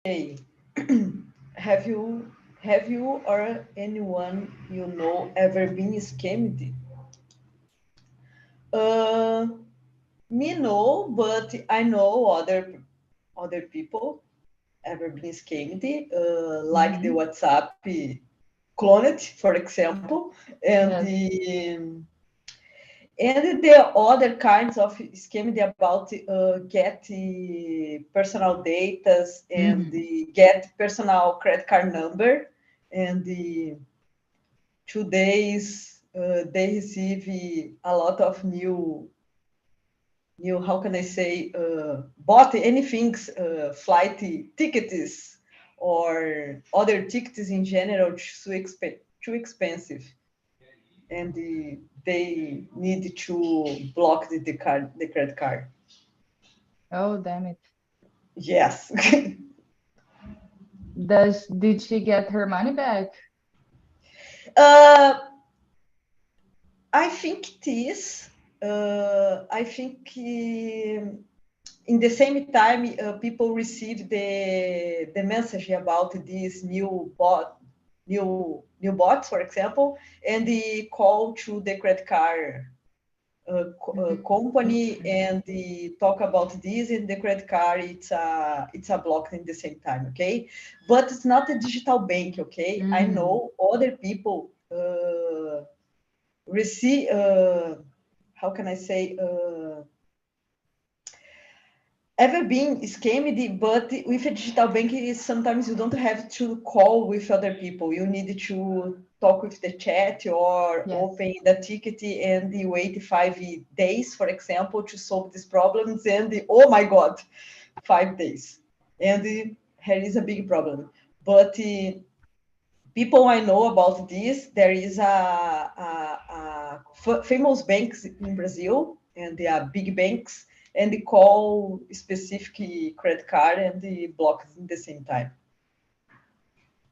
Hey, have you or anyone you know ever been scammed? Uh, Me no, but I know other people ever been scammed, like the Hmm. WhatsApp cloned, for example, and Yes. the other kinds of scam about get personal data and Hmm. get personal credit card number and 2 days they receive a lot of new how can I say bought anything flight tickets or other tickets in general too expensive and they need to block the credit card. Oh, damn it. Yes. Did she get her money back? uh, I think it is. I think in the same time people receive the message about this new bots, for example, and the call to the credit card company Mhm. and the talk about this in the credit card it's a block in the same time, okay, but it's not a digital bank, okay. I Mm. know other people receive how can I say ever been scammed, but with a digital bank is sometimes you don't have to call with other people, you need to talk with the chat or Yes. open the ticket and wait 5 days, for example, to solve these problems, and oh my god, 5 days, and here is a big problem. But people I know about this, there is a famous banks in Brazil, and they are big banks, and they call specific credit card and they block at the same time.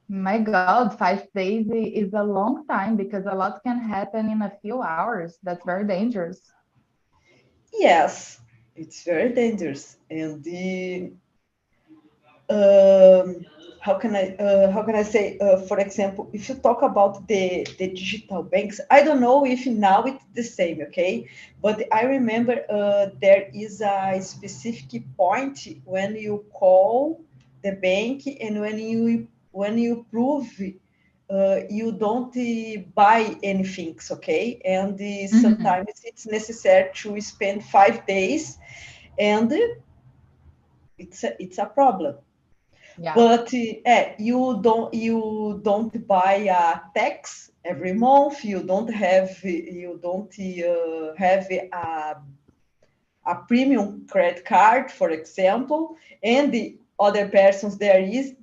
My God, 5 days is a long time because a lot can happen in a few hours. That's very dangerous. Yes, it's very dangerous, and the um, how can I say for example, if you talk about the digital banks, I don't know if now it's the same, okay, but I remember there is a specific point when you call the bank and when you prove you don't buy anything, okay, and Mhm. sometimes it's necessary to spend 5 days, and it's a problem. Yeah. But you don't buy a tax every month. You don't have a premium credit card, for example, and the other persons there is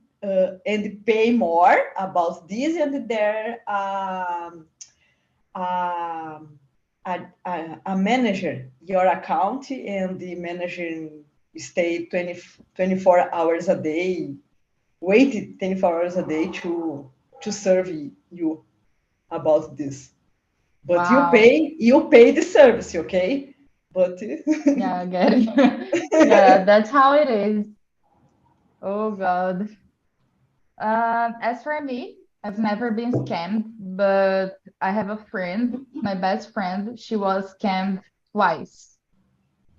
and pay more about this, and there um, a manager your account, and the manager stay 24 hours a day, waited 24 hours a day to serve you about this. But Wow. you pay the service, okay? But Yeah, I get it. Yeah, that's how it is. Oh God. As for me, I've never been scammed, but I have a friend, my best friend, she was scammed twice.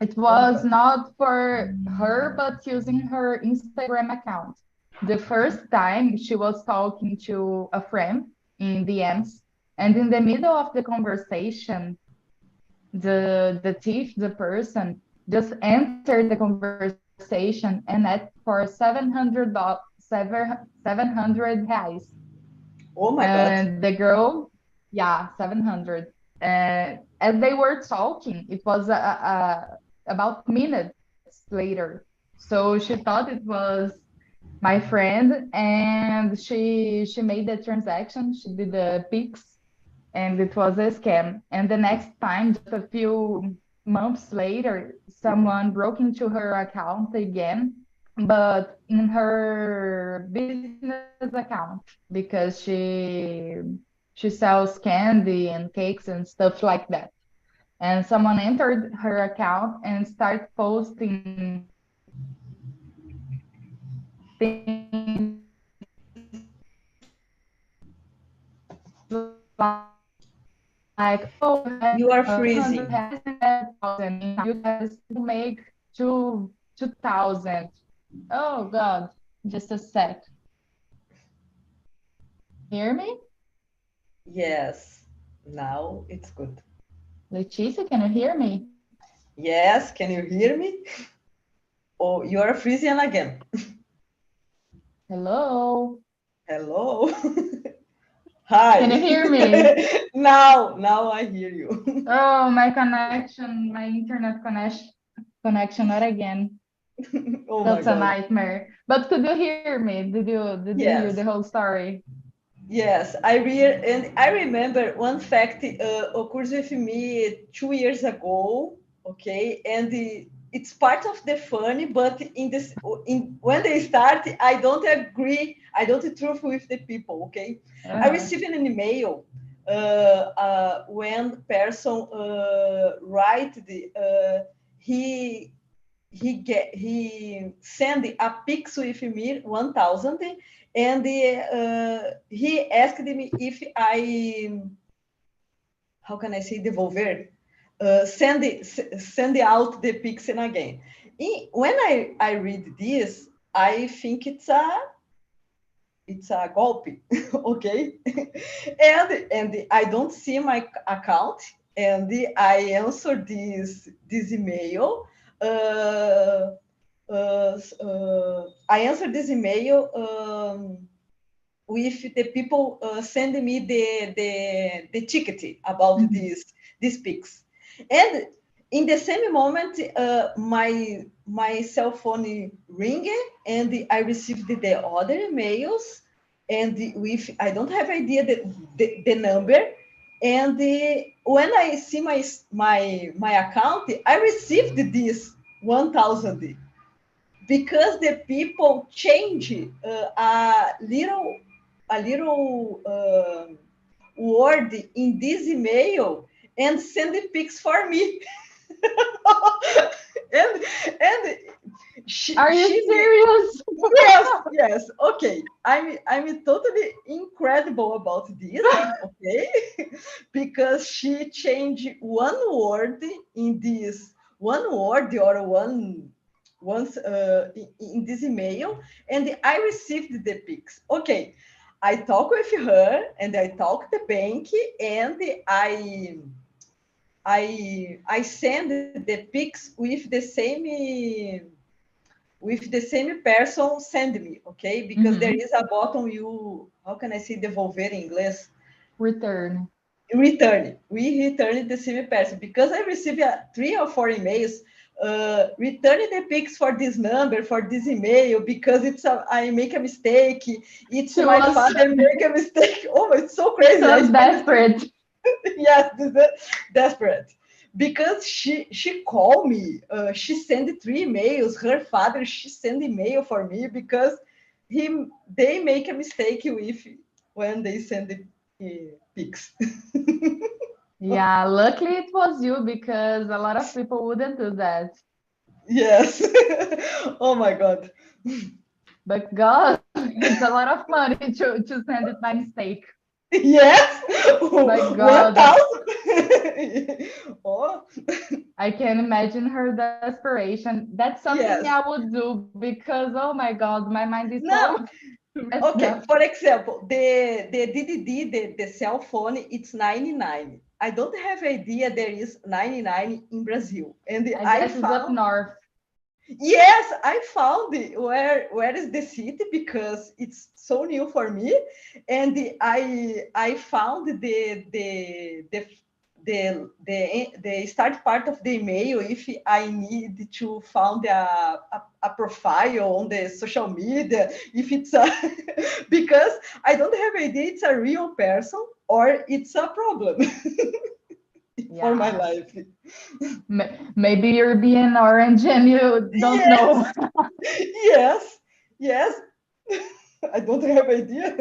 It oh my was god. not for her, but using her Instagram account. The first time she was talking to a friend in DMs, and in the middle of the conversation, the thief, the person, just entered the conversation and asked for $700 Oh my god. and the girl, yeah, 700. As they were talking, it was about minutes later. So she thought it was my friend, and she made the transaction. She did the Pix, and it was a scam. And the next time, just a few months later, someone broke into her account again, but in her business account because she sells candy and cakes and stuff like that. And someone entered her account and started posting things about her like, oh, You are 100 freezing. has 1,000. You guys make 2,000. Oh God, just a sec. Hear me? Yes. Now it's good. Leticia, can you hear me? Yes, can you hear me? Oh, you are freezing again. Hello? Hello. Hi. Can you hear me? Now I hear you. Oh, my connection, my internet connection, not again. Oh my That's a God. nightmare. But could you hear me? Did you hear Yes. the whole story? Yes, I read, and I remember one fact occurs with me 2 years ago. Okay, and it's part of the funny, but in when they start, I don't agree. I don't truth with the people. Okay, I Uh-huh. received an email when person write he sent a pix with me 1,000, and he asked me if I, how can I say, devolver, send out the pix again. When I read this, I think it's a golpe, okay? and I don't see my account, and I answer this email. Uh, I answered this email with the people sending me the ticket about Mhm. these pics, and in the same moment, my cell phone ring, and I received the other emails, and with I don't have idea the number, and when I see my account, I received this 1,000 because the people change a little word in this email and send the pics for me. and and Are you she serious? yes, okay, I'm totally incredible about this, okay, because she changed one word in this one word or one once in this email, and I received the pics. Okay, I talk with her and I talk the bank, and I send the pics with the same person send me, okay? Because there Mhm. is a button, you, how can I say devolver in English? Return. Return. We return the same person because I received 3 or 4 emails returning the pics for this number, for this email, because I make a mistake. It's She my was father make a mistake. Oh, it's so crazy. I spent desperate. yes, desperate because she called me. She sent 3 emails. Her father she sent email for me because they make a mistake with when they send the pics. Yeah, luckily it was you because a lot of people wouldn't do that. Yes. Oh my God. But God, it's a lot of money to send it by mistake. Yes. My One God, thousand. Oh I can imagine her desperation. That's something yes. I would do because, oh my God, my mind is No. so messed Okay, up. for example, the DDD, the cell phone, it's 99. I don't have idea there is 99 in Brazil. And I I guess it's up found, north. yes, I found where is the city because it's so new for me. And I found the start part of the email if I need to find a profile on the social media, if it's a because I don't have idea it's a real person or it's a problem for my Yeah. life. Maybe you're being orange and you don't know. Yes, yes, yes. I don't have idea.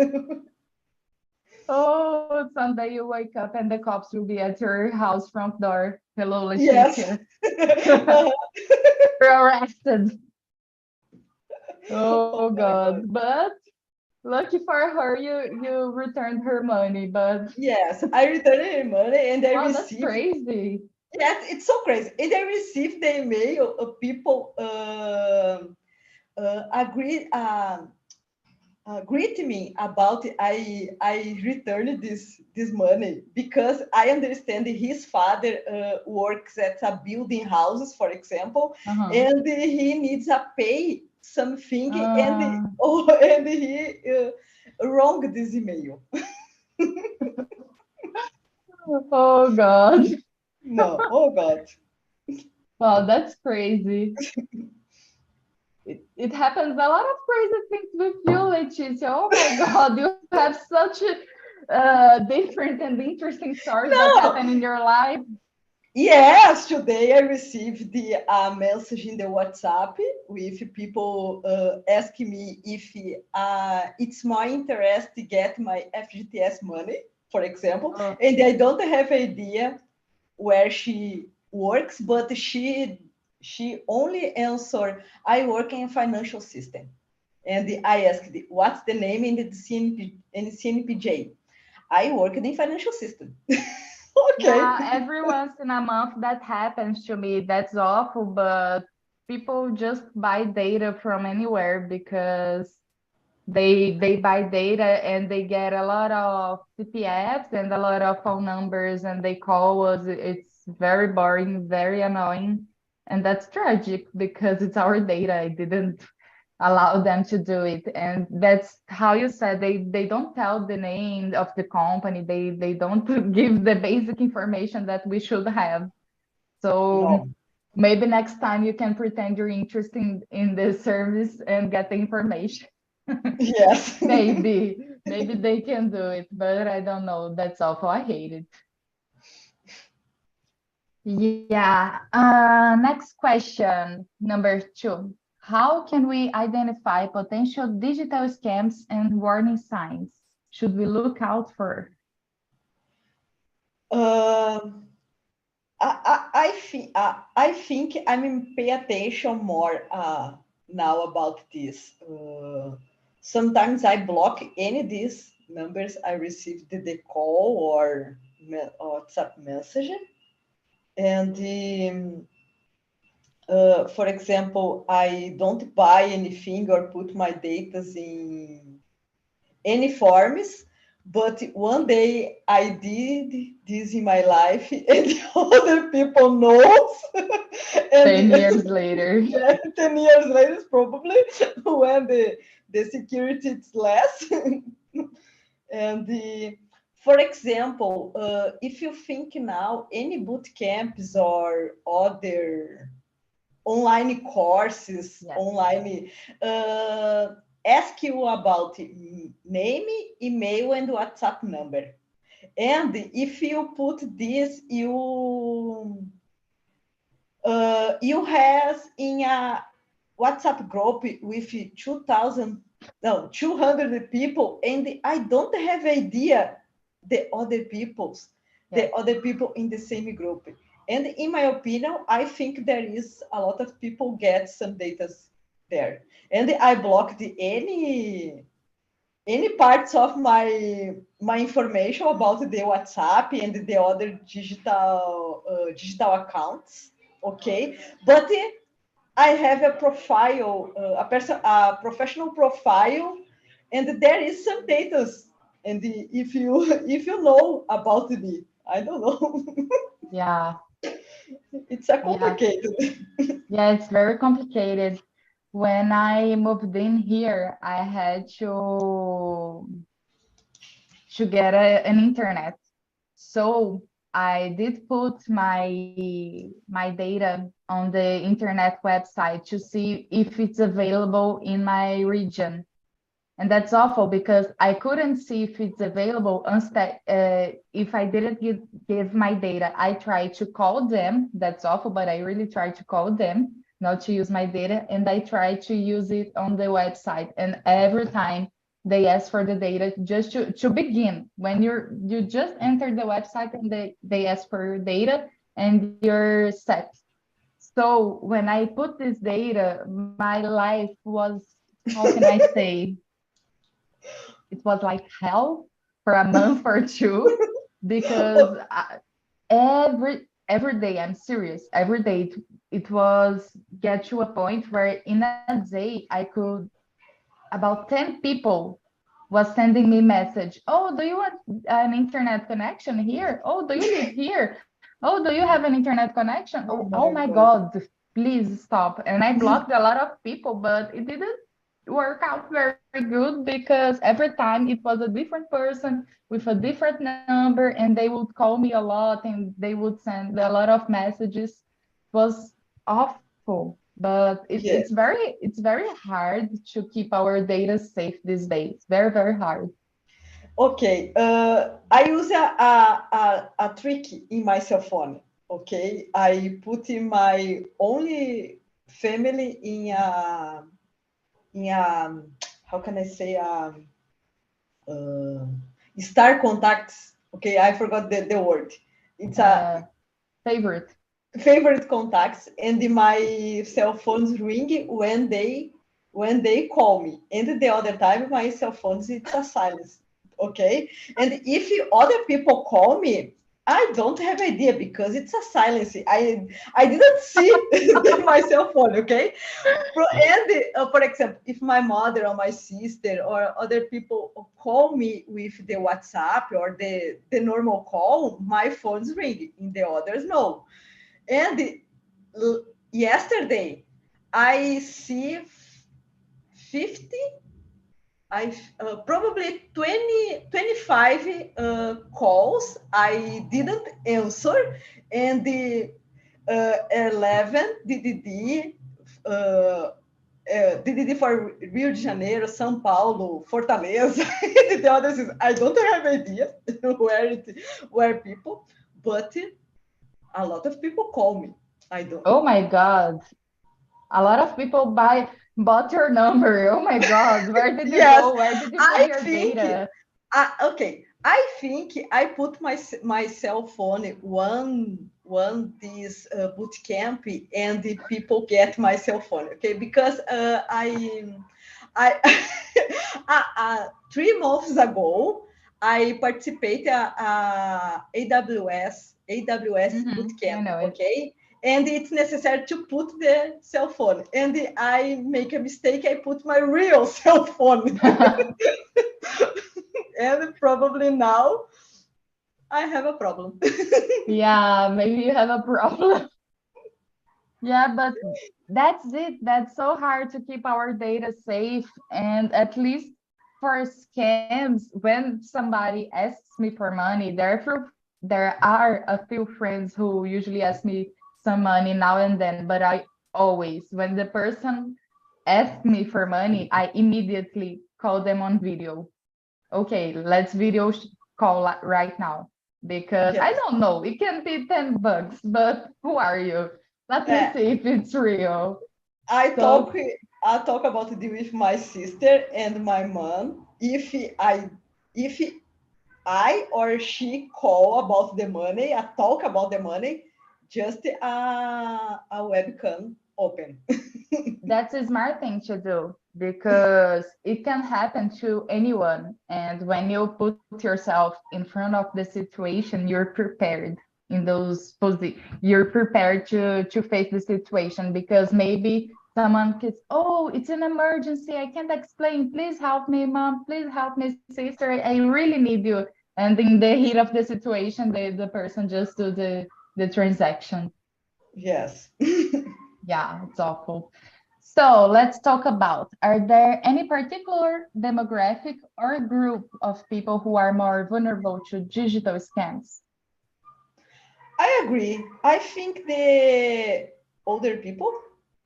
Oh, someday you wake up and the cops will be at your house front door. Hello, Yes. Leticia. You're arrested. Oh Oh my God. God. But Lucky for her, you returned her money, but Yes, I returned her money and I wow, that's received. crazy. Yes, it's so crazy. And I received the email of people agree greet me about I returned this money because I understand his father works at a building houses, for example, Uh-huh. and he needs a pay something and Uh, and he wrong this email. oh God. No, oh God. Wow, that's crazy. It happens a lot of crazy things with you, Leticia. Oh my God, you have such different and interesting stories that No, happen in your life. yes, today I received the message in the WhatsApp with people asking me if it's my interest to get my FGTS money, for example, Oh, and I don't have idea where she works, but she only answered, I work in financial system. And I asked, what's the name in the CNPJ? I work in financial system. Okay. yeah, every once in a month that happens to me. That's awful, but people just buy data from anywhere because they buy data and they get a lot of CPFs and a lot of phone numbers and they call us. It's very boring, very annoying, and that's tragic because it's our data. I didn't allow them to do it, and that's how you said they don't tell the name of the company. They don't give the basic information that we should have. So No. maybe next time you can pretend you're interested in the service and get the information. Yes. Maybe they can do it, but I don't know. That's awful. I hate it. Yeah. Next question, number 2. How can we identify potential digital scams and warning signs? Should we look out for? Um, I think I mean pay attention more now about this. Sometimes I block any of these numbers I received the call or WhatsApp message, and for example, I don't buy anything or put my data in any forms. But one day I did this in my life, and other people knows, and 10 years later. yeah, 10 years later, probably when the security is less. And for example, if you think now any boot camps or other online courses, Yes. online ask you about name, email, and WhatsApp number. And if you put this, you has in a WhatsApp group with 2,000, no, 200 people, and I don't have idea the Yes. other people in the same group. And in my opinion, I think there is a lot of people get some data there. And I blocked any parts of my information about the WhatsApp and the other digital accounts. Okay, but I have a profile, a professional profile, and there is some data. And if you if you know about me, I don't know. Yeah. It's a Yeah. complicated. Yeah, it's very complicated. When I moved in here, I had to get an internet. So I did put my data on the internet website to see if it's available in my region. And that's awful because I couldn't see if it's available instead if I didn't give my data. I tried to call them. That's awful, but I really tried to call them, not to use my data. And I tried to use it on the website. And every time they ask for the data just to begin. When you just enter the website and they ask for your data and you're set. So when I put this data, my life was, how can I say? it was like hell for a month or two because every day, I'm serious, every day it was get to a point where in a day I could about 10 people was sending me message. Oh, do you want an internet connection here? Oh, do you live here? Oh, do you have an internet connection? Oh Oh my my God. God, please stop. And I blocked a lot of people, but it didn't work out very good because every time it was a different person with a different number, and they would call me a lot and they would send a lot of messages. It was awful, but Yeah. it's very hard to keep our data safe these days. Very, very hard. Okay, I use a trick in my cell phone. Okay, I put in my only family in a how can I say uh, star contacts. Okay, I forgot the word. It's a Uh, Favorite. favorite contacts, and my cell phones ring when they call me, and the other time my cell phones it's a silence. Okay, and if other people call me, I don't have idea because it's a silence. I didn't see my cell phone. Okay, and for example, if my mother or my sister or other people call me with the WhatsApp or the normal call, my phone's ring, in the others no. And yesterday, I see 50, probably 20, 25 calls I didn't answer, and the 11 DDD, DDD for Rio de Janeiro, São Paulo, Fortaleza. The others is, I don't have idea where people, but a lot of people call me. I don't. Oh my God. A lot of people bought your number. Oh my God. Where did you Yes, go? Where did you put I your think. data? Okay, I think I put my cell phone one this boot camp, and the people get my cell phone. Okay, because I 3 months ago I participated AWS boot I camp. know it. Okay, and it's necessary to put the cell phone, and I make a mistake. I put my real cell phone, and probably now I have a problem. Yeah, maybe you have a problem. Yeah, but that's it. That's so hard to keep our data safe. And at least for scams, when somebody asks me for money, there are a few friends who usually ask me some money now and then, but I always, when the person asks me for money, I immediately call them on video. Okay, let's call right now because I Yes. don't know. It can be 10 bucks, but who are you? Let me Uh, see if it's real. I talk So, I talk about it with my sister and my mom. If I or she call about the money, I talk about the money, just a webcam open. that's a smart thing to do because it can happen to anyone. And when you put yourself in front of the situation, you're prepared in you're prepared to face the situation because maybe someone says, oh, it's an emergency. I can't explain. Please help me, mom. Please help me, sister. I really need you. And in the heat of the situation, the person just do the transaction. Yes. Yeah, it's awful. So let's talk about, are there any particular demographic or group of people who are more vulnerable to digital scams? I agree. I think the older people,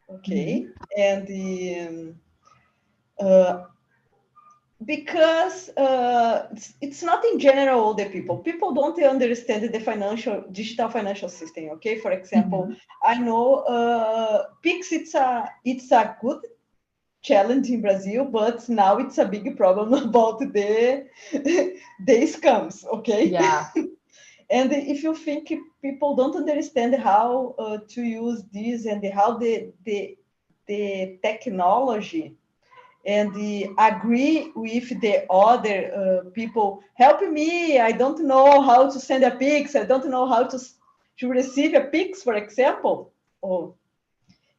okay, Mhm. and uh, because it's not in general older people. People don't understand the digital financial system. Okay, for example, Mhm. I know Pix. It's a good challenge in Brazil, but now it's a big problem about the scams. Okay, Yeah. and if you think people don't understand how to use this and how the technology and agree with the other people. Help me! I don't know how to send a Pix. I don't know how to receive a Pix, for example. Oh,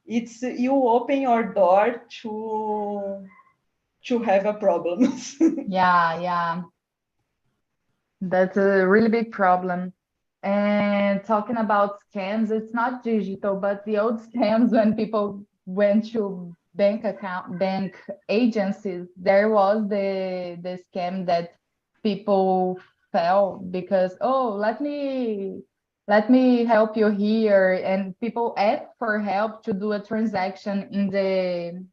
it's you open your door to have a problem. Yeah. That's a really big problem. And talking about scams, it's not digital, but the old scams when people went to bank agencies, there was the scam that people fell because, oh, let me help you here, and people ask for help to do a transaction in the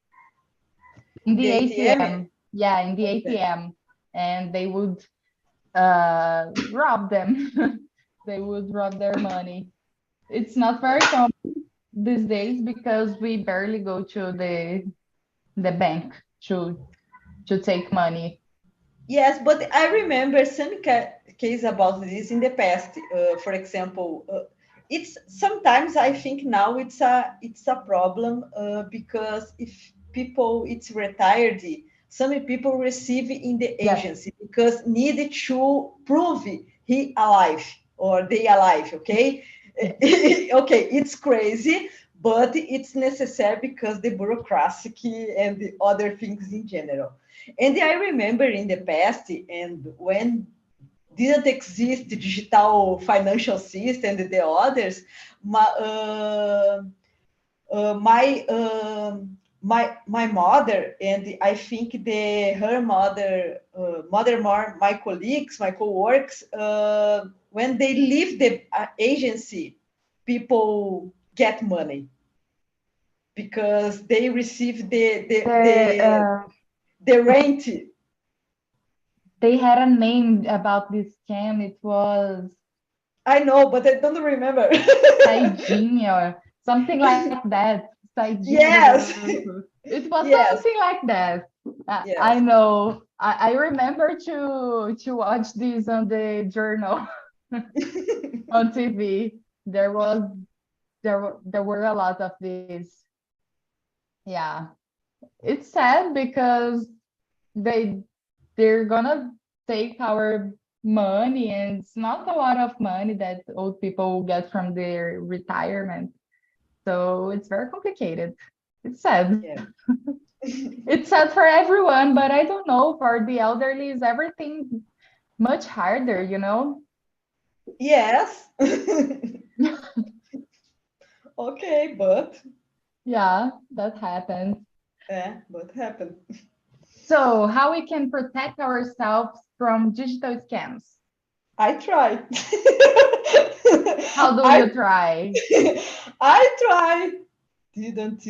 The ATM. ATM. Yeah, in the Okay. ATM, and they would rob them. They would rob their money. It's not very common these days because we barely go to the bank to take money. Yes, but I remember some case about this in the past. For example, it's sometimes I think now it's a problem because if people it's retired, some people receive in the Yes. agency because needed to prove he alive or they alive. Okay, okay, it's crazy, but it's necessary because the bureaucracy and the other things in general. And I remember in the past, and when didn't exist the digital financial system and the others, my my my mother and I think her mother my colleagues, my co-workers, when they leave the agency, people get money because they receive The, the rent. they had a name about this scam. It was I know, but I don't remember. Saidinha or something like that. Saidinha do Yes, Banco. It was yes, something like that. I yes. know. I remember to watch this on the journal on TV. There were a lot of these. Yeah. It's sad because they they're gonna take our money, and it's not a lot of money that old people get from their retirement. So it's very complicated. It's sad. Yeah. It's sad for everyone, but I don't know, for the elderly is everything much harder, you know? Yes. Okay, but Yeah, that happens. what happened? So how we can protect ourselves from digital scams? I tried. How do I you try? I tried. Didn't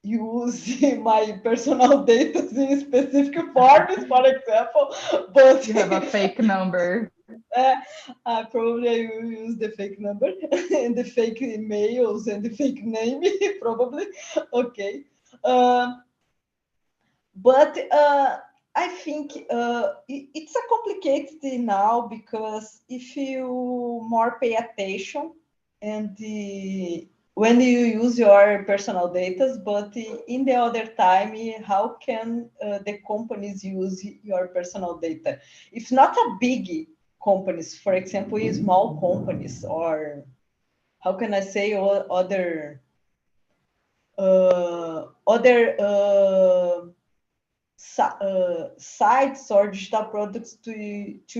use my personal data in specific forms, for example, but You have a fake number. uh, probably I will use the fake number and the fake emails and the fake name, probably. Okay. Um, but I think it's a complicated now because if you more pay attention and when you use your personal data, but in the other time, how can the companies use your personal data? If not a big companies, for example, small companies, or how can I say, or other sites or digital products to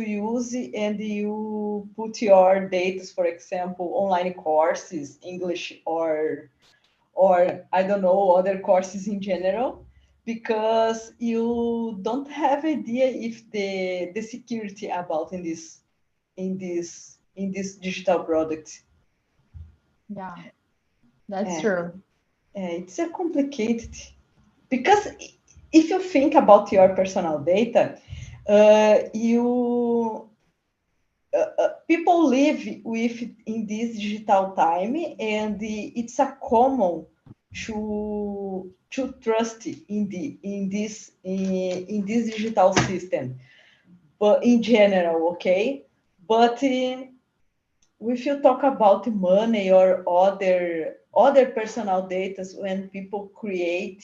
use, and you put your data, for example, online courses, English, or I don't know, other courses in general, because you don't have idea if the security about in this digital product. Yeah, that's Uh, true. it's a complicated because if you think about your personal data, you people live with in this digital time, and it's a common to trust in this digital system, but in general, okay. But if you talk about money or other personal data, when people create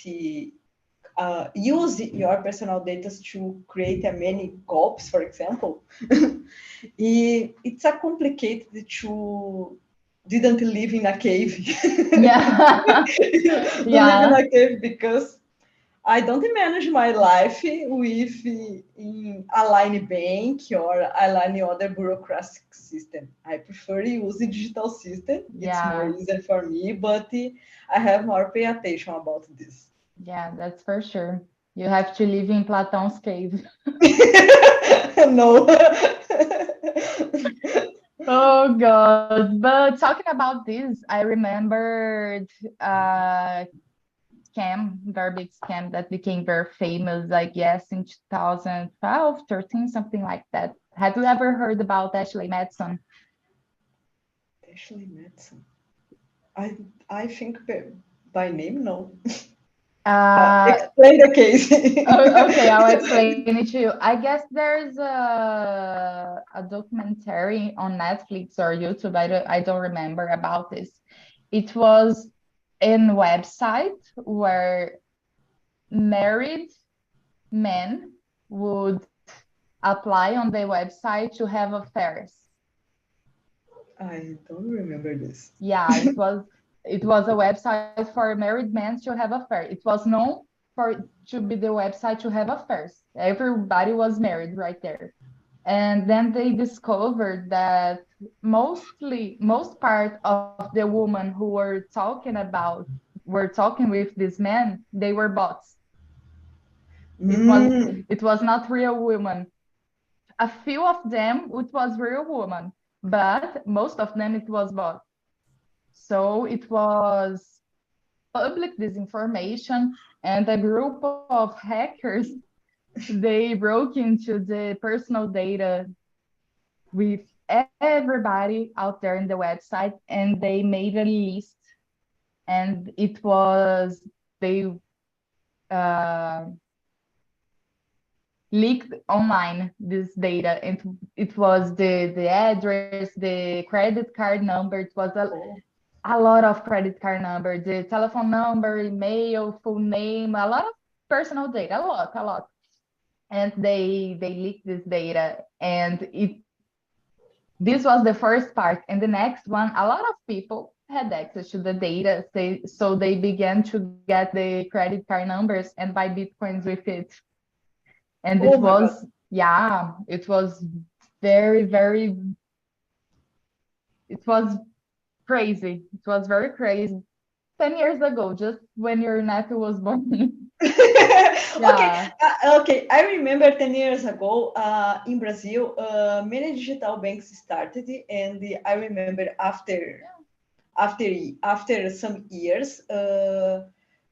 use your personal data to create a many golpes, for example, it's a complicated to didn't live in a cave. Yeah. To live in Yeah. a cave because I don't manage my life with in align bank or align other bureaucratic system. I prefer use the digital system. It's more Yeah. easier for me, but I have more pay attention about this. Yeah, that's for sure. You have to live in Platon's cave. No. Oh God. But talking about this, I remembered scam, very big scam that became very famous, I guess, in 2012, 13, something like that. Have you ever heard about Ashley Madison? Ashley Madison. I think by name, no. Uh, Explain the case. okay, I'll explain it to you. I guess there's a documentary on Netflix or YouTube. I don't remember about this. It was in website where married men would apply on the website to have affairs. I don't remember this. Yeah, it was a website for married men to have affairs. It was known for it to be the website to have affairs. Everybody was married right there. And then they discovered that most part of the women who were talking with this man, they were bots. It was Mm. it was not real women. A few of them it was real woman, but most of them it was bots. So it was public disinformation, and a group of hackers they broke into the personal data with everybody out there in the website, and they made a list, and it was they uh, leaked online this data, and it was the address, the credit card number. It was a lot of credit card number, the telephone number, email, full name, a lot of personal data, a lot. And they leaked this data, and this was the first part. And the next one, a lot of people had access to the data, so they began to get the credit card numbers and buy bitcoins with it. And Oh my God. yeah, it was very, very, it was crazy. It was very crazy. 10 years ago, just when your nephew was born. Okay, Yeah. okay. I remember 10 years ago in Brazil, many digital banks started, and I remember after some years,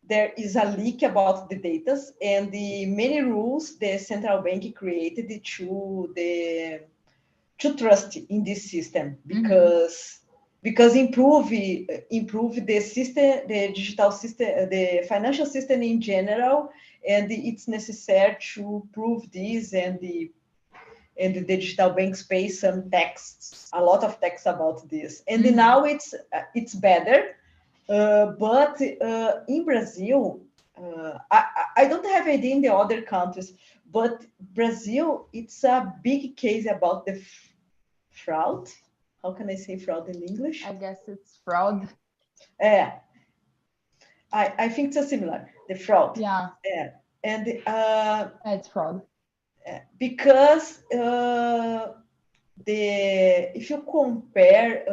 there is a leak about the data and the many rules the central bank created to trust in this system because improve the system, the digital system, the financial system in general, and it's necessary to prove this, and the digital banks pay some tax, a lot of tax about this, and now it's better, but in Brazil, I don't have idea in the other countries, but Brazil, it's a big case about the fraud. How can I say fraud in English? I guess it's fraud. Uh, I think it's a similar, the fraud. Yeah, And it's fraud. because if you compare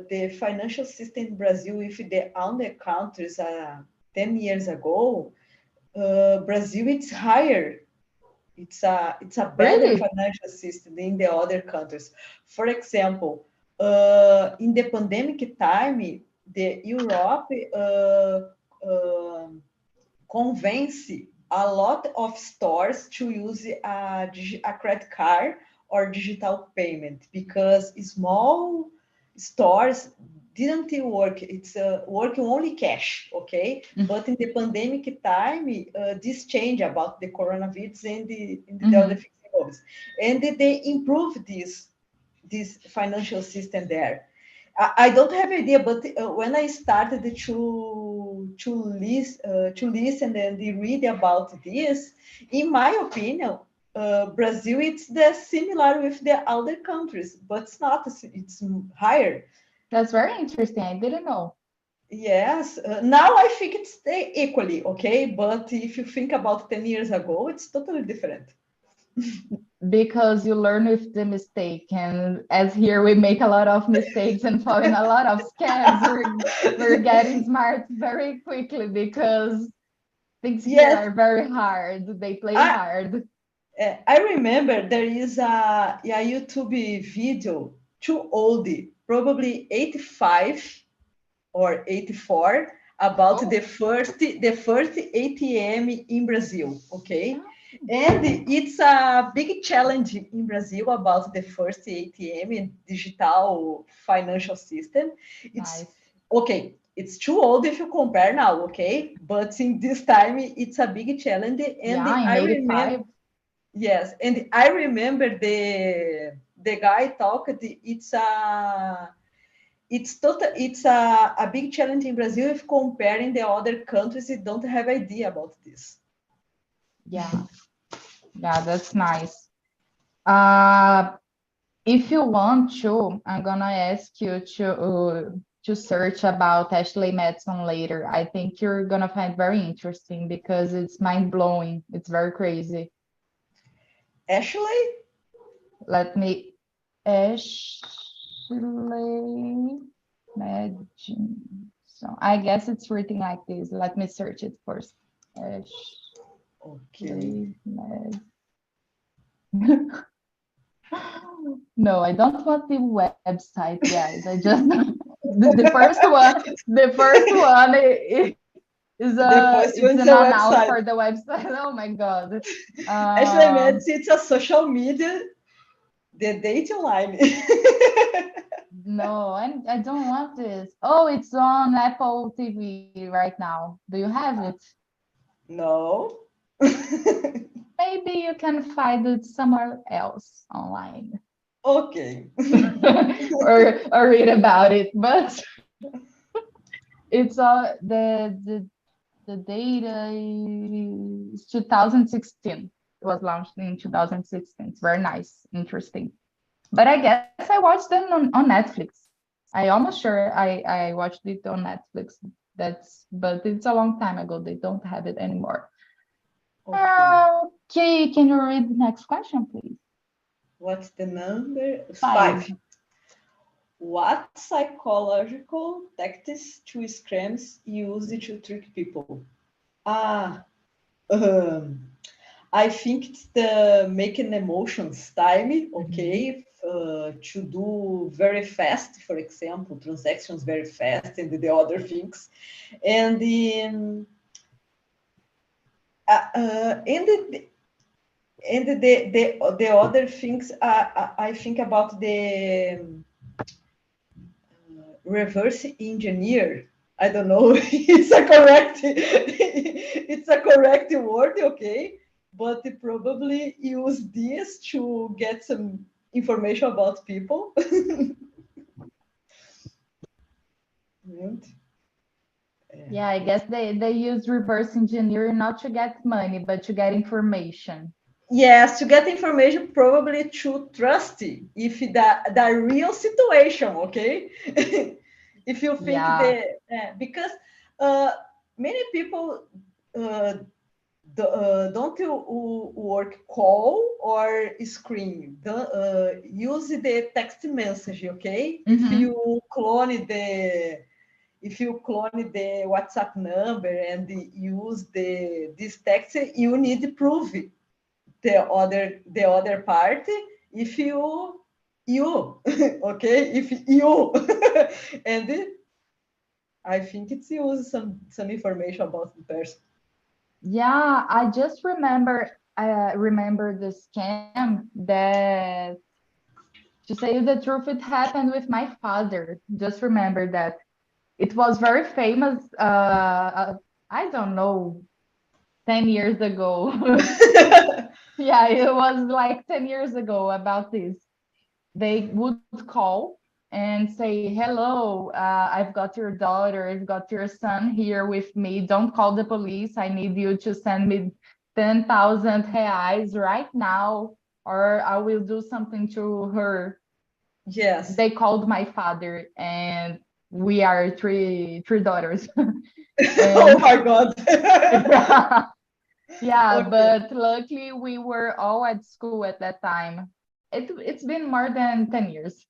the financial system in Brazil with the other countries 10 years ago, Brazil it's higher. It's a better Really? financial system than the other countries. For example, in the pandemic time, the Europe convince a lot of stores to use a credit card or digital payment because small stores didn't work. It's working only cash, okay? But in the pandemic time, this change about the coronavirus and the other things, and they improve this financial system there. I don't have idea, but when I started to listen and read about this, in my opinion, Brazil it's the similar with the other countries, but it's not. It's higher. That's very interesting. I didn't know. Yes. Now I think it's equally okay, but if you think about 10 years ago, it's totally different. Because you learn with the mistake, and as here we make a lot of mistakes and fall in a lot of scams. We're getting smart very quickly because things here Yes. are very hard. They play I, hard. I remember there is a YouTube video, too old, probably 85 or 84, about Oh. the first ATM in Brazil, okay? And it's a big challenge in Brazil about the first ATM in digital financial system. It's Nice. okay. It's too old if you compare now, okay? But in this time, it's a big challenge. And Yeah, in I remember, 85. yes, and I remember the guy talked. It's a big challenge in Brazil if comparing the other countries that don't have idea about this. Yeah, yeah, that's nice. Uh, if you want to, I'm gonna ask you to search about Ashley Madison later. I think you're gonna find very interesting because it's mind blowing. It's very crazy. Ashley, Let me Ashley Madison. So I guess it's written like this. Let me search it first. okay. Ashley Madison. No, I don't want the website, guys. I just the first one. The first one is The first it's one's an a announce website. for the website. Oh my god. Ashley Um, Madison, it's a social media, the date online. no, I don't want this. Oh, it's on Apple TV right now. Do you have it? No. Maybe you can find it somewhere else online. Okay. or read about it, but it's the data is 2016. It was launched in 2016. It's very nice, interesting. But I guess I watched them on Netflix. I almost sure I watched it on Netflix. But it's a long time ago. They don't have it anymore. Okay. Okay, can you read the next question, please? What's the number? 5. 5. What psychological tactics to scams use to trick people? Ah, um, I think it's the making emotions time, okay? To do very fast, for example, transactions very fast and the other things. And the other things I think about the reverse engineer. I don't know if it's a correct word, okay? But they probably use this to get some information about people. And, Yeah, I guess they use reverse engineering not to get money, but to get information. yes, to get information, probably to trust if the real situation, okay? If you think Yeah. because uh, many people uh, don't you work call or screen. Use the text message, okay? Mm-hmm. If you clone the WhatsApp number and use this text, you need proof the other party if you okay if you and I think it's use some information about the person. Yeah, I just remember the scam that, to say the truth, it happened with my father. Just remember that. It was very famous, I don't know, 10 years ago. Yeah, it was like 10 years ago about this. They would call and say, hello, I've got your daughter, I've got your son here with me. Don't call the police. I need you to send me 10,000 reais right now, or I will do something to her. Yes. They called my father, and we are three daughters. Oh my God. Yeah, Okay. but luckily we were all at school at that time. It's been more than 10 years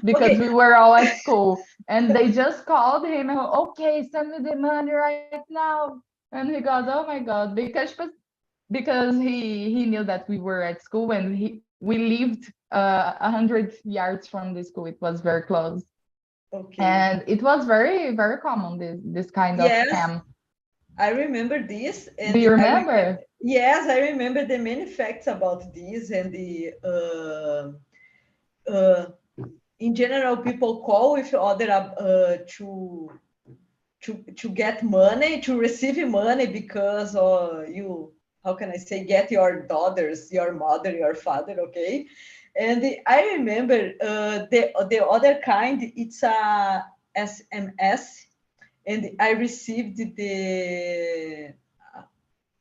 because Okay. we were all at school, and they just called him and, okay, send me the money right now. And he goes, oh my God, because he knew that we were at school, and we lived 100 yards from the school. It was very close. Okay. And it was very, very common, this kind of Yes, scam. I remember this, Do and you I remember. remember? Yes, I remember the many facts about this, and the uh, in general, people call with other to get money, to receive money because you, how can I say, get your daughters, your mother, your father, okay? And I remember the other kind, it's a SMS, and I received the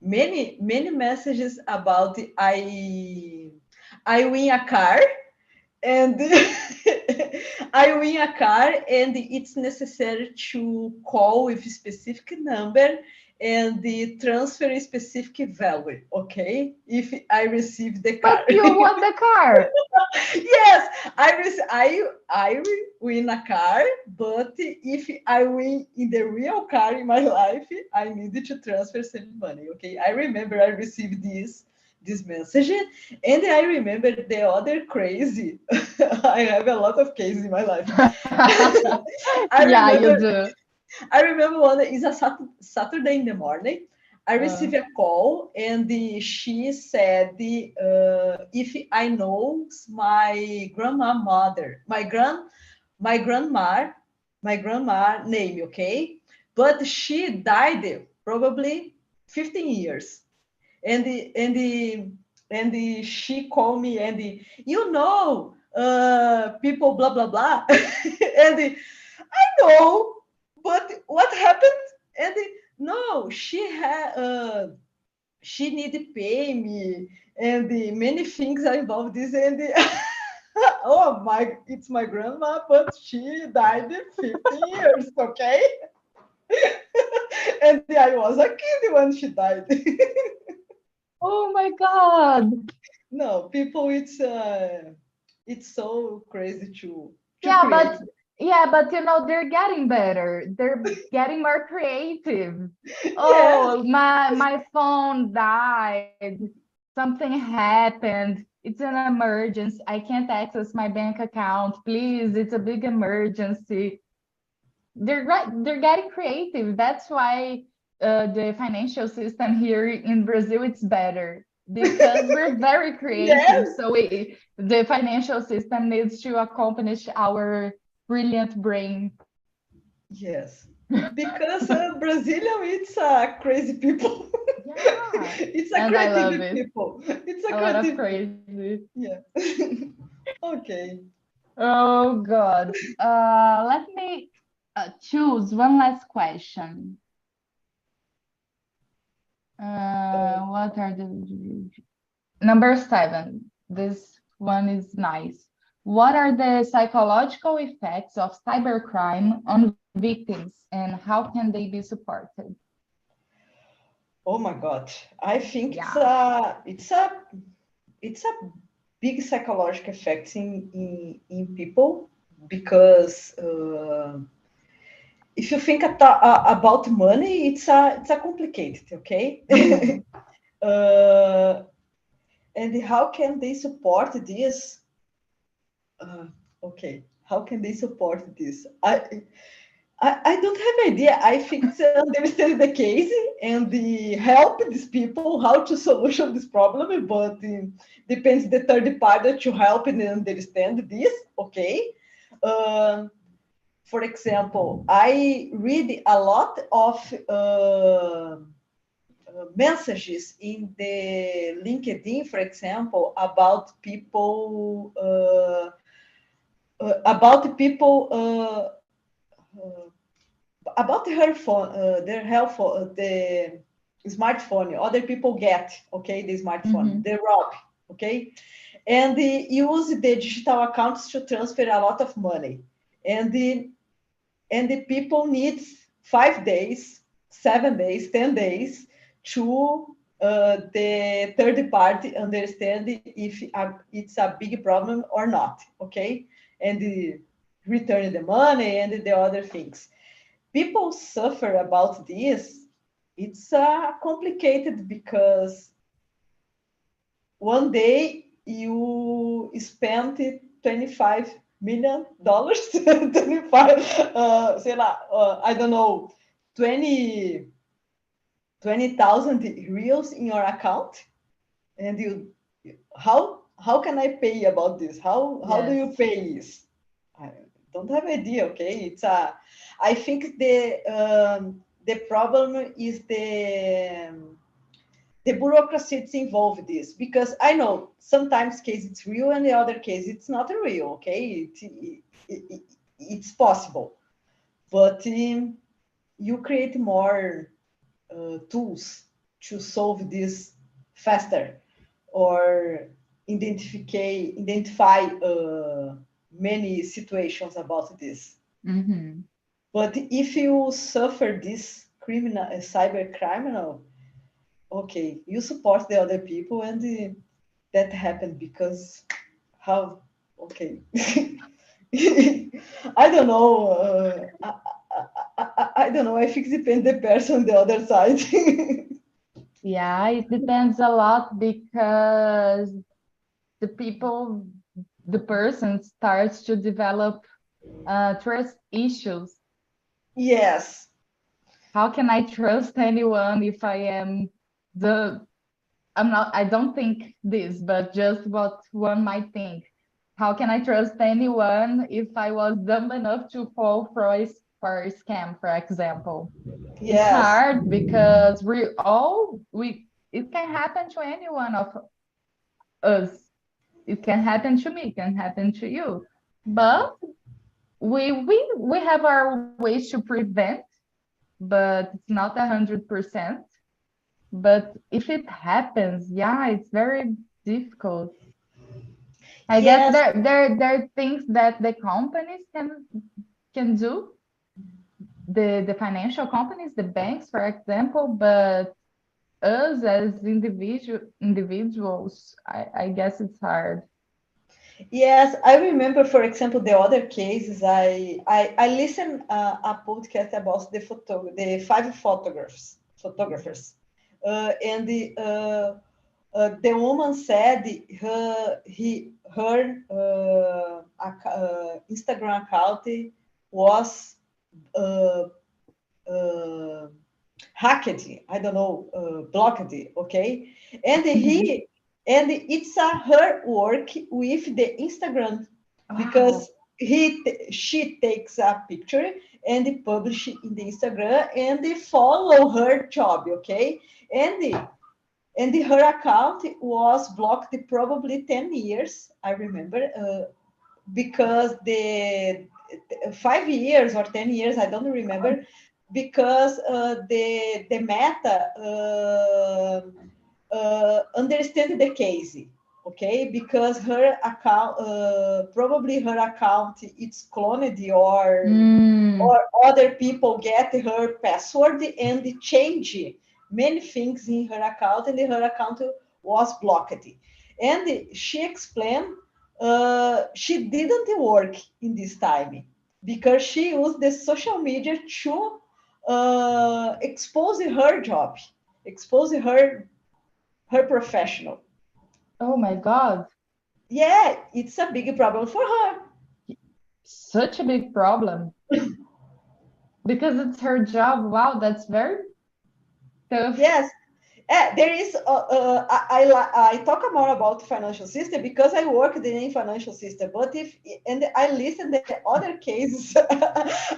many messages about I win a car, and I win a car, and it's necessary to call with a specific number and the transfer a specific value, okay? If I receive the But car. you won the car. Yes, I win a car, but if I win in the real car in my life, I needed to transfer some money, okay? I remember I received this message, and I remember the other crazy. I have a lot of cases in my life. I Yeah, you remember do. I remember one is a Saturday in the morning. I Uh, received a call, and she said if I know my grandmother, my grandma, my grandma name, okay, but she died probably 15 years, and she called me, and people blah blah blah, and no, but what happened? And no, she need to pay me, and many things are involved this, and oh my, it's my grandma, but she died 15 years, okay? And I was a kid when she died. oh my God. No, people, it's so crazy to Yeah, create. but they're getting better. They're getting more creative. Yes, Oh, my phone died. Something happened. It's an emergency. I can't access my bank account. Please, it's a big emergency. They're getting creative. That's why the financial system here in Brazil it's better because we're very creative. yes, So the financial system needs to accomplish our brilliant brain. yes. Because Brazilian, it's crazy people. Yeah, It's a and I love creative it. people. It's a A lot of creative people. crazy. Yeah. Okay. Oh God. Let me choose one last question. What are the number 7? This one is nice. What are the psychological effects of cybercrime on victims, and how can they be supported? Oh my God. I think Yeah. it's a big psychological effect in people because if you think about money, it's a complicated, okay? Mhm. uh, and how can they support this? Okay, how can they support this? I don't have idea. I think to understand the case and help these people how to solution this problem, but depends the third party to help and understand this. Okay. Uh, for example, I read a lot of messages in the LinkedIn, for example, about people about the people about her phone, their health, the smartphone. Other people get, okay, the smartphone, they rob, okay, and they use the digital accounts to transfer a lot of money, and the people need 5 days, 7 days, 10 days to the third party understand if it's a big problem or not, okay? And return the money and the other things. People suffer about this. It's complicated because one day you spent $25 million, 25, sei lá, I don't know, 20,000 reals in your account, and you, how can I pay about this? How do you pay this? I don't have idea. Okay, I think the problem is the bureaucracy that's involved in this, because I know sometimes case it's real and the other case it's not real. Okay, it's possible, but you create more tools to solve this faster, or identify many situations about this. But if you suffer this criminal, cyber criminal, okay, you support the other people, and that happened because how? Okay, I don't know. I don't know. I think it depends the person on the other side. Yeah, it depends a lot because the person starts to develop trust issues. Yes. How can I trust anyone if I don't think this, but just what one might think. How can I trust anyone if I was dumb enough to fall for a scam, for example? Yes. It's hard because it can happen to any one of us. It can happen to me, it can happen to you. But we have our ways to prevent, but it's not 100%. But if it happens, yeah, it's very difficult. I guess there are things that the companies can do, the financial companies, the banks, for example, but us as individuals, I guess it's hard. Yes, I remember, for example, the other cases. I listened a podcast about the 5 photographers, and the woman said her Instagram account was hacked. I don't know, blocked. Okay, and it's her work with the Instagram, because she takes a picture and publish it in the Instagram and they follow her job. Okay, and her account was blocked probably 10 years, I remember, because the 5 years or 10 years, I don't remember, because the Meta understand the case, okay? Because her account, probably her account, it's cloned, or other people get her password and change many things in her account, and her account was blocked. And she explained she didn't work in this time because she used the social media to expose her job, expose her professional. Oh my God. Yeah, it's a big problem for her. Such a big problem. Because it's her job. Wow, that's very tough. Yes. There is, I talk more about financial system because I work in financial system, but and I listen to other cases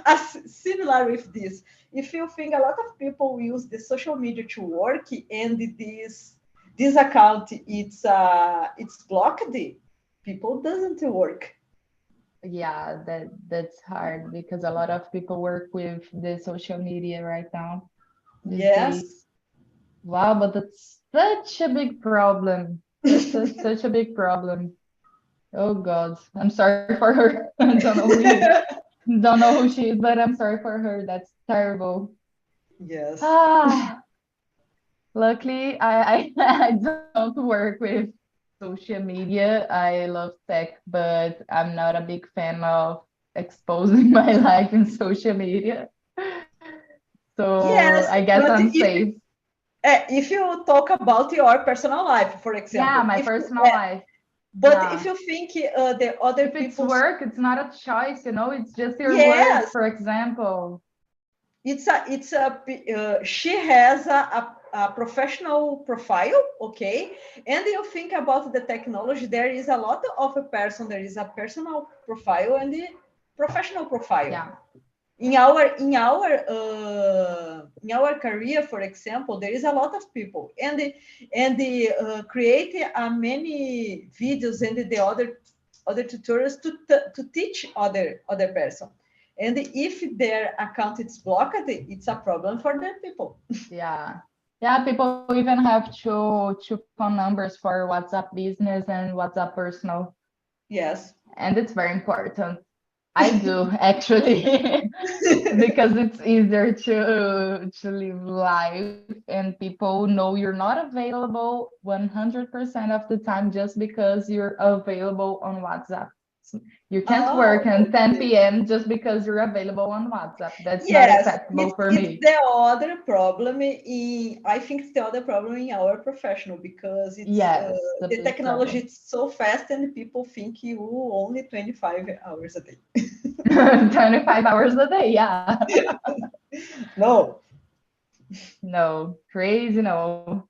as similar with this. If you think a lot of people use the social media to work, and this account it's blocked, people doesn't work. Yeah, that's hard because a lot of people work with the social media right now these Yes. days. Wow, but that's such a big problem. That's such a big problem. Oh God, I'm sorry for her. I don't know who she is, but I'm sorry for her. That's terrible. Yes. Ah, luckily I don't work with social media. I love tech, but I'm not a big fan of exposing my life in social media. So Yes, I guess but I'm safe. if you talk about your personal life, for Yeah, example, my if personal life. but if Yeah. you think the other If it's people's, work, it's not a choice, it's just your work, yes, for example. she has a professional profile, okay, and you think about the technology, there is a lot of a person, there is a personal profile and the professional profile. Yeah. In our career, for example, there is a lot of people, and they create many videos and the other tutorials to teach other person. And if their account is blocked, it's a problem for them people. Yeah. Yeah, people even have two phone numbers for WhatsApp business and WhatsApp personal. Yes. And it's very important. I do actually because it's easier to live life and people know you're not available 100% of the time just because you're available on WhatsApp. You can't work Oh, at 10 okay. p.m. just because you're available on WhatsApp. That's not Yes, acceptable for it's me. the other problem in, I think it's the other problem in our professional, because Yes, the the big technology problem. is so fast and people think you only 25 hours a day. 25 hours a day, yeah. No. No, crazy no.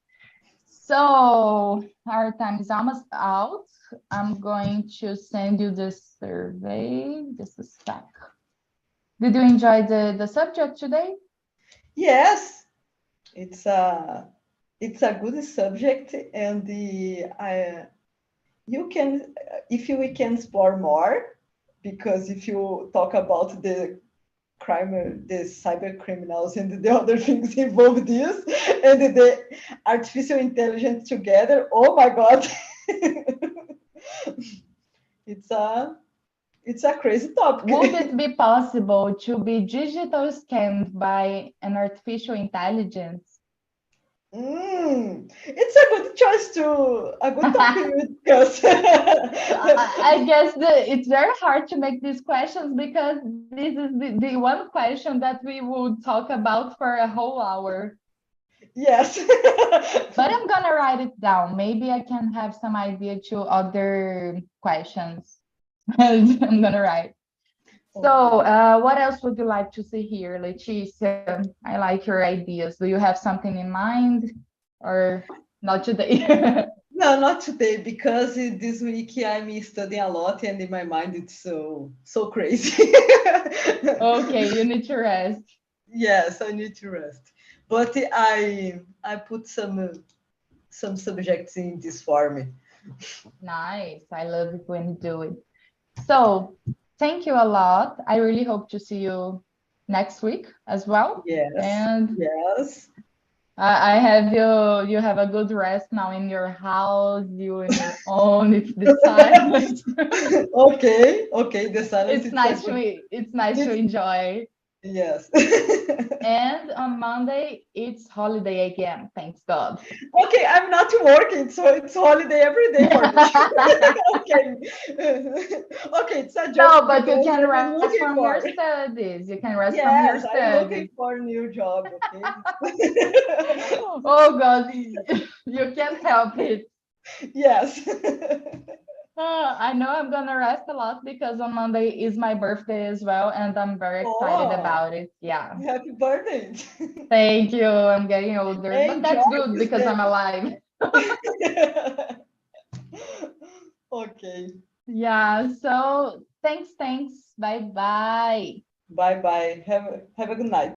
So our time is almost out. I'm going to send you the survey. Just a sec. Did you enjoy the subject today? Yes, it's a good subject, and you can, if you we can explore more, because if you talk about the crime, the cyber criminals and the other things involved this, and the artificial intelligence together, oh my God, it's a crazy Would topic. it be possible to be digital scanned by an artificial intelligence? It's a good choice to a good topic I, to discuss. I guess it's very hard to make these questions because this is the one question that we would talk about for a whole hour. Yes. But I'm gonna write it down. Maybe I can have some idea to other questions. I'm gonna write. So, Okay. what else would you like to see here, Leticia? I like your ideas. Do you have something in mind or not today? No, not today, because this week I'm studying a lot and in my mind it's so crazy. Okay, you need to rest. Yes, I need to rest. But I put some subjects in this form. Nice. I love it when you do it. So, thank you a lot. I really hope to see you next week as well. Yes, And yes. I have you have a good rest now in your house, you in your own. It's the silence. Okay, okay. The silence It's it's nice such to a, it's nice to it's enjoy. yes. And on Monday, it's holiday again. Thanks God. Okay, I'm not working, so it's holiday every day for me. Okay. Okay, it's a No, joke but you because can I'm rest looking from your for. studies. You can rest from your Yes, I'm looking studies. for a new job. Okay. Oh God, you can't help it. Yes. I know I'm gonna rest a lot because on Monday is my birthday as well, and I'm very excited Oh, about it. Yeah. happy birthday. Thank you. I'm getting older, but Enjoy that's good this because I'm day. alive. Okay. Yeah. So thanks. Bye bye. Bye bye. Have a good night.